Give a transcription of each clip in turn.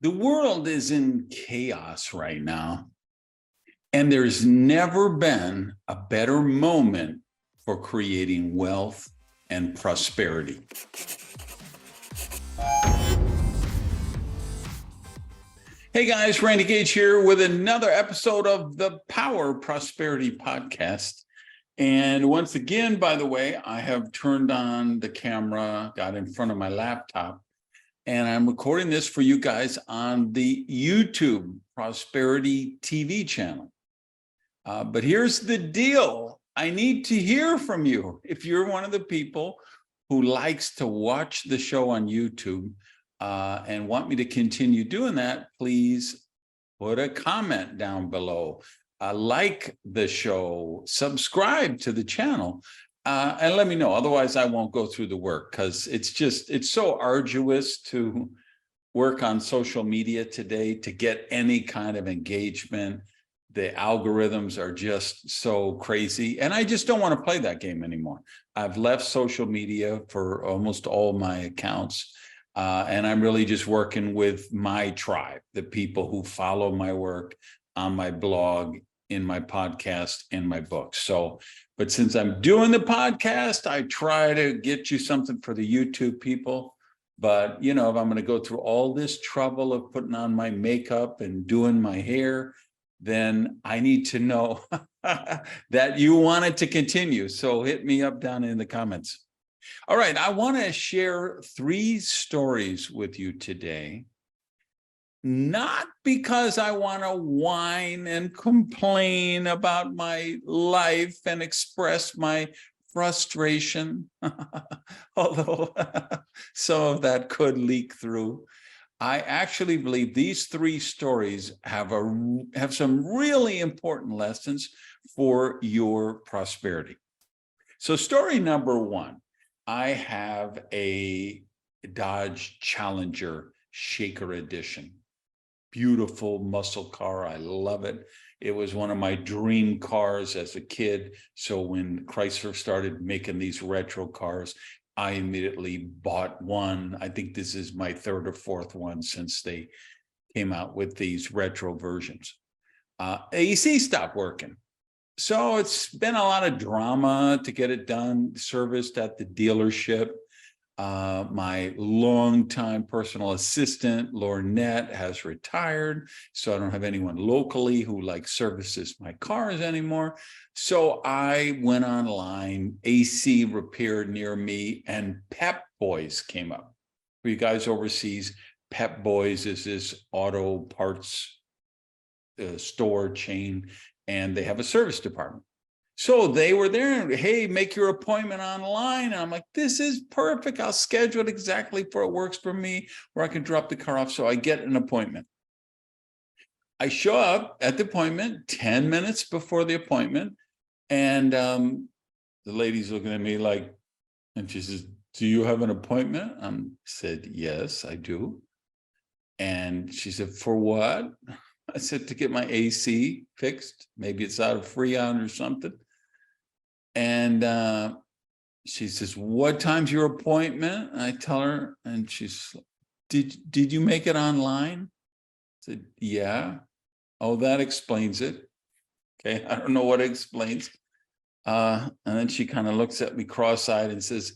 The world is in chaos right now, and there's never been a better moment for creating wealth and prosperity. Hey guys, Randy Gage here with another episode of the Power Prosperity Podcast. And once again, by the way, I have turned on the camera, got in front of my laptop, and I'm recording this for you guys on the YouTube Prosperity TV channel. But here's the deal. I need to hear from you. If you're one of the people who likes to watch the show on YouTube and want me to continue doing that, please put a comment down below. Like the show, subscribe to the channel, and let me know. Otherwise, I won't go through the work because it's so arduous to work on social media today to get any kind of engagement. The algorithms are just so crazy, and I just don't want to play that game anymore. I've left social media for almost all my accounts, and I'm really just working with my tribe, the people who follow my work on my blog, in my podcast, in my books. But since I'm doing the podcast, I try to get you something for the YouTube people. But, you know, if I'm going to go through all this trouble of putting on my makeup and doing my hair, then I need to know that you want it to continue. So hit me up down in the comments. All right, I want to share 3 stories with you today. Not because I want to whine and complain about my life and express my frustration, although some of that could leak through. I actually believe these 3 stories have some really important lessons for your prosperity. So story number 1, I have a Dodge Challenger Shaker Edition. Beautiful muscle car. I love it. It was one of my dream cars as a kid. So when Chrysler started making these retro cars, I immediately bought one. I think this is my 3rd or 4th one since they came out with these retro versions. AC stopped working. So it's been a lot of drama to get it done, serviced at the dealership. My longtime personal assistant, Lornette, has retired, so I don't have anyone locally who services my cars anymore. So I went online, AC repair near me, and Pep Boys came up. For you guys overseas, Pep Boys is this auto parts store chain, and they have a service department. So they were there, and hey, make your appointment online. And I'm like, this is perfect. I'll schedule it exactly for it works for me, where I can drop the car off. So I get an appointment. I show up at the appointment 10 minutes before the appointment. And the lady's looking at me and she says, do you have an appointment? I said, yes, I do. And she said, for what? I said, to get my AC fixed. Maybe it's out of Freon or something. And she says, what time's your appointment? And I tell her, and she's, did you make it online? I said, yeah. Oh, that explains it. Okay, I don't know what it explains. And then she kind of looks at me cross-eyed and says,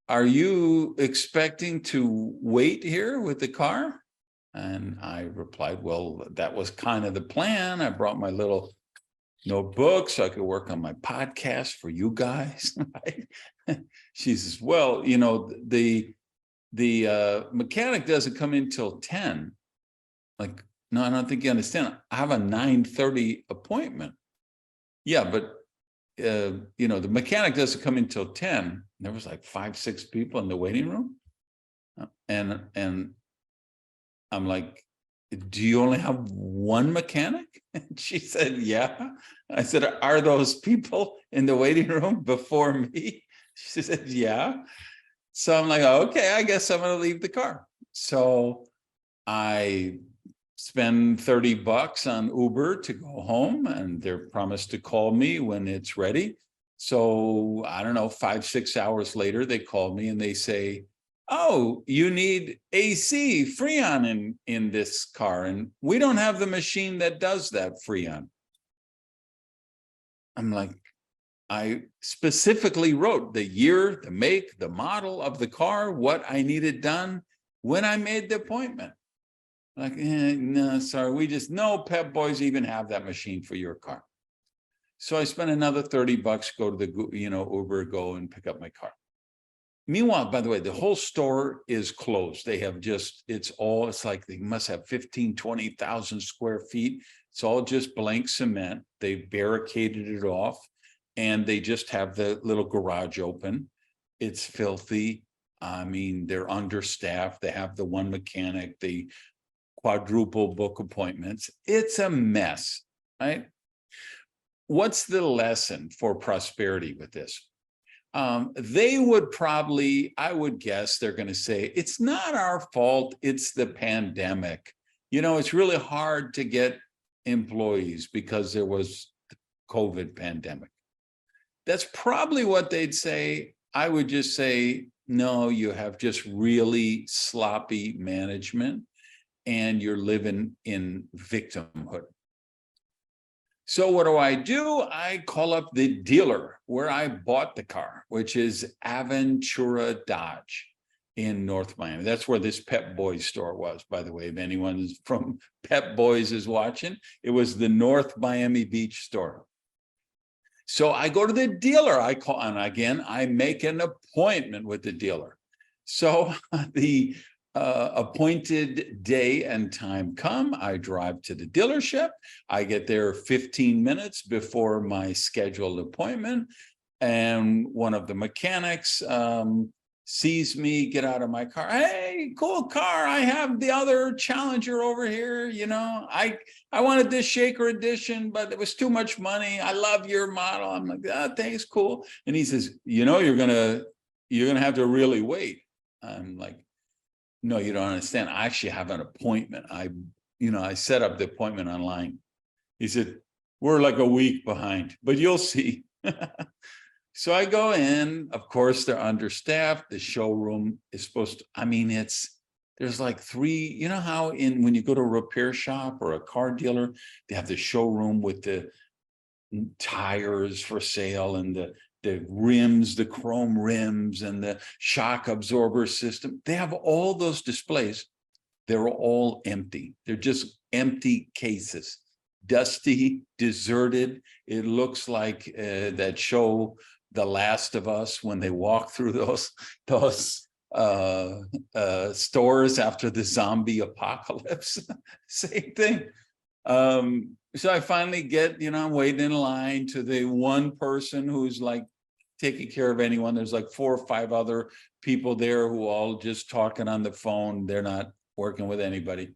are you expecting to wait here with the car? And I replied, well, that was kind of the plan. I brought my little notebook so I could work on my podcast for you guys. She says, well, you know, the mechanic doesn't come in till 10. No, I don't think you understand. I have a 9:30 appointment. Yeah, but you know, the mechanic doesn't come in till 10. There was 5-6 people in the waiting room. And I'm like, do you only have one mechanic? And she said, yeah. I said, are those people in the waiting room before me? She said, yeah. So I'm like, okay, I guess I'm going to leave the car. So I spend $30 on Uber to go home, and they're promised to call me when it's ready. So I don't know, 5-6 hours later, they call me and they say, oh, you need AC, Freon in this car, and we don't have the machine that does that Freon. I'm like, I specifically wrote the year, the make, the model of the car, what I needed done when I made the appointment. Like, no, sorry, no Pep Boys even have that machine for your car. So I spent another $30, go to the, Uber, go and pick up my car. Meanwhile, by the way, the whole store is closed. They have it's like they must have 15, 20,000 square feet. It's all just blank cement. They barricaded it off and they just have the little garage open. It's filthy. I mean, they're understaffed. They have the one mechanic, they quadruple book appointments. It's a mess, right? What's the lesson for prosperity with this? They would probably, I would guess they're going to say, it's not our fault, it's the pandemic. It's really hard to get employees because there was the COVID pandemic. That's probably what they'd say. I would just say, no, you have just really sloppy management and you're living in victimhood. So what do? I call up the dealer where I bought the car, which is Aventura Dodge in North Miami. That's where this Pep Boys store was, by the way. If anyone from Pep Boys is watching, it was the North Miami Beach store. So I go to the dealer, I call, and again, I make an appointment with the dealer. So the appointed day and time come, I drive to the dealership. I get there 15 minutes before my scheduled appointment. And one of the mechanics sees me get out of my car. Hey, cool car. I have the other Challenger over here. I wanted this Shaker edition, but it was too much money. I love your model. I'm like, thanks, cool. And he says, you're gonna have to really wait. I'm like, no, you don't understand. I actually have an appointment. I set up the appointment online. He said, we're like a week behind, but you'll see. So I go in, of course, they're understaffed. The showroom is supposed to, there's like three, how when you go to a repair shop or a car dealer, they have the showroom with the tires for sale and the rims, the chrome rims and the shock absorber system. They have all those displays. They're all empty. They're just empty cases, dusty, deserted. It looks like that show, The Last of Us, when they walk through those stores after the zombie apocalypse. Same thing. So I finally get, I'm waiting in line to the one person who's like taking care of anyone. There's like 4 or 5 other people there who all just talking on the phone. They're not working with anybody.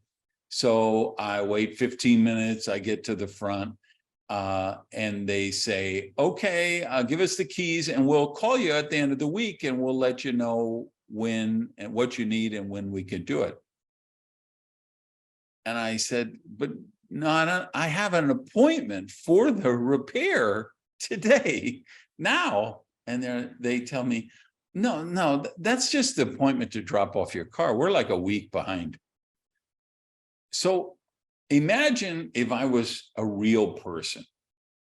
So I wait 15 minutes. I get to the front and they say, okay, give us the keys and we'll call you at the end of the week and we'll let you know when and what you need and when we can do it. And I said, but no, I have an appointment for the repair today, now. And they tell me, no, that's just the appointment to drop off your car. We're like a week behind. So imagine if I was a real person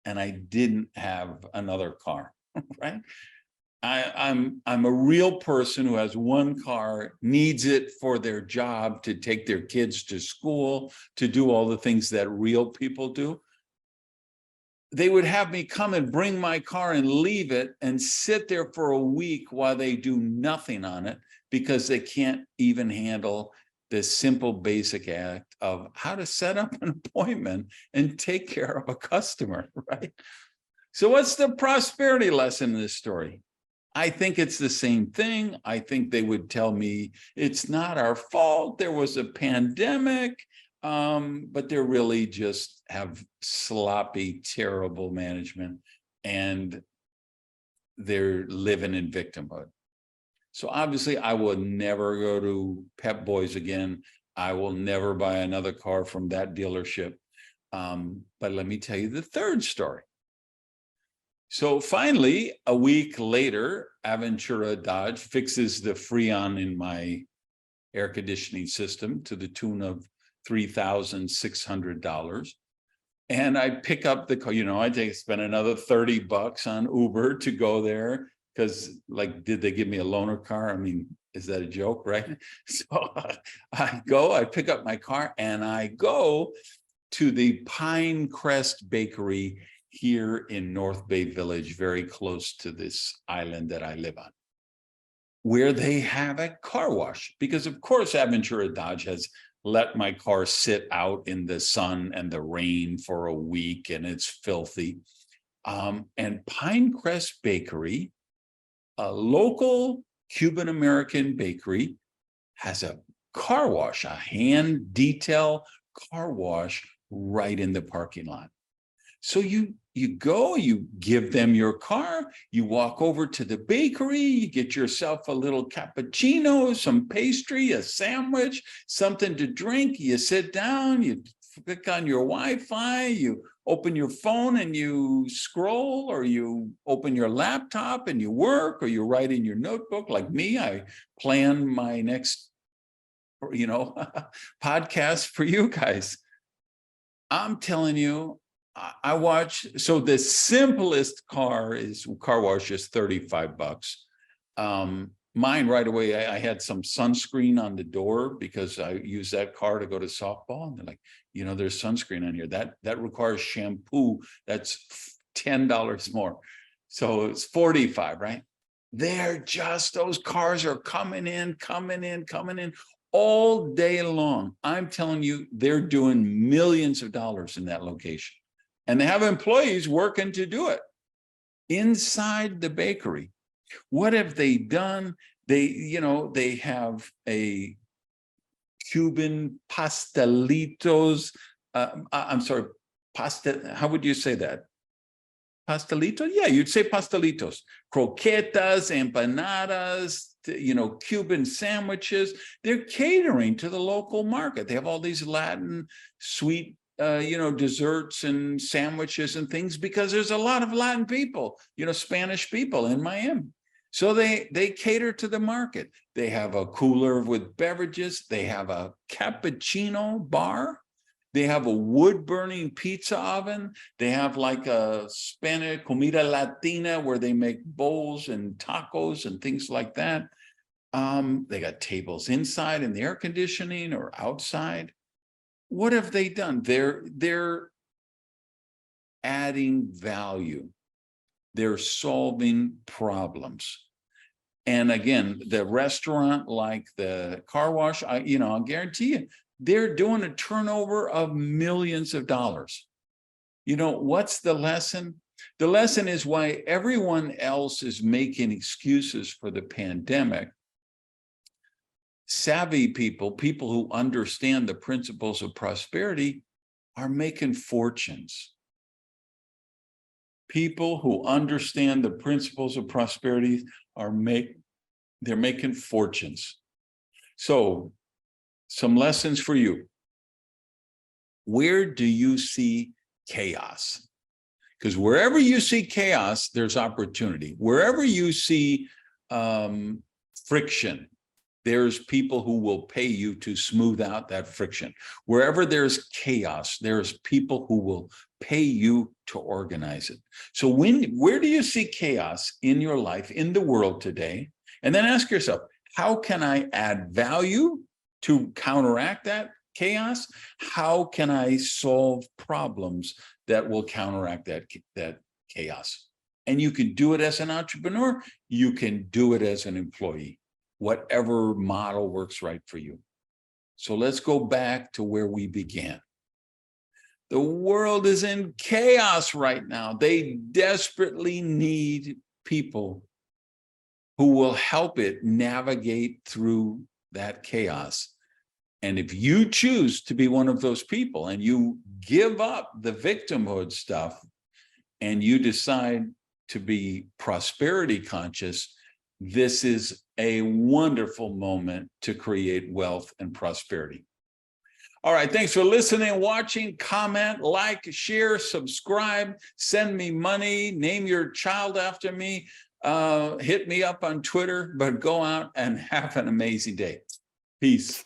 and I didn't have another car, right? I'm a real person who has one car, needs it for their job, to take their kids to school, to do all the things that real people do. They would have me come and bring my car and leave it and sit there for a week while they do nothing on it because they can't even handle the simple basic act of how to set up an appointment and take care of a customer, right? So what's the prosperity lesson in this story? I think it's the same thing. I think they would tell me it's not our fault. There was a pandemic, but they're really just have sloppy, terrible management, and they're living in victimhood. So obviously, I will never go to Pep Boys again. I will never buy another car from that dealership. But let me tell you the third story. So finally, a week later, Aventura Dodge fixes the Freon in my air conditioning system to the tune of $3,600. And I pick up the car, I spend another $30 on Uber to go there because, like, did they give me a loaner car? I mean, is that a joke, right? So I pick up my car and I go to the Pinecrest Bakery here in North Bay Village, very close to this island that I live on, where they have a car wash. Because of course, Aventura Dodge has let my car sit out in the sun and the rain for a week and it's filthy. And Pinecrest Bakery, a local Cuban-American bakery, has a car wash, a hand detail car wash right in the parking lot. So you go, you give them your car, you walk over to the bakery, you get yourself a little cappuccino, some pastry, a sandwich, something to drink, you sit down, you click on your Wi-Fi, you open your phone and you scroll, or you open your laptop and you work, or you write in your notebook. Like me, I plan my next, podcast for you guys. I'm telling you, I watch. So the simplest car wash is $35. Mine right away, I had some sunscreen on the door because I use that car to go to softball. And they're like, there's sunscreen on here. That requires shampoo. That's $10 more. So it's $45, right? Those cars are coming in all day long. I'm telling you, they're doing millions of dollars in that location. And they have employees working to do it inside the bakery. What have they done? They have a Cuban pastelitos. I'm sorry, how would you say that? Pastelitos? Yeah, you'd say pastelitos. Croquetas, empanadas, Cuban sandwiches. They're catering to the local market. They have all these Latin sweet desserts and sandwiches and things because there's a lot of Latin people, Spanish people in Miami. So they cater to the market. They have a cooler with beverages. They have a cappuccino bar. They have a wood-burning pizza oven. They have like a Spanish comida latina where they make bowls and tacos and things like that. They got tables inside in the air conditioning or outside. What have they done? They're adding value. They're solving problems. And again, the restaurant, like the car wash, I'll guarantee you, they're doing a turnover of millions of dollars. What's the lesson? The lesson is why everyone else is making excuses for the pandemic. Savvy people who understand the principles of prosperity, are making fortunes. People who understand the principles of prosperity they're making fortunes. So, some lessons for you. Where do you see chaos? Because wherever you see chaos, there's opportunity. Wherever you see friction, there's people who will pay you to smooth out that friction. Wherever there's chaos, there's people who will pay you to organize it. So where do you see chaos in your life, in the world today? And then ask yourself, how can I add value to counteract that chaos? How can I solve problems that will counteract that chaos? And you can do it as an entrepreneur. You can do it as an employee. Whatever model works right for you. So let's go back to where we began. The world is in chaos right now. They desperately need people who will help it navigate through that chaos. And if you choose to be one of those people and you give up the victimhood stuff and you decide to be prosperity conscious, this is a wonderful moment to create wealth and prosperity. All right. Thanks for listening, watching, comment, like, share, subscribe, send me money, name your child after me, hit me up on Twitter, but go out and have an amazing day. Peace.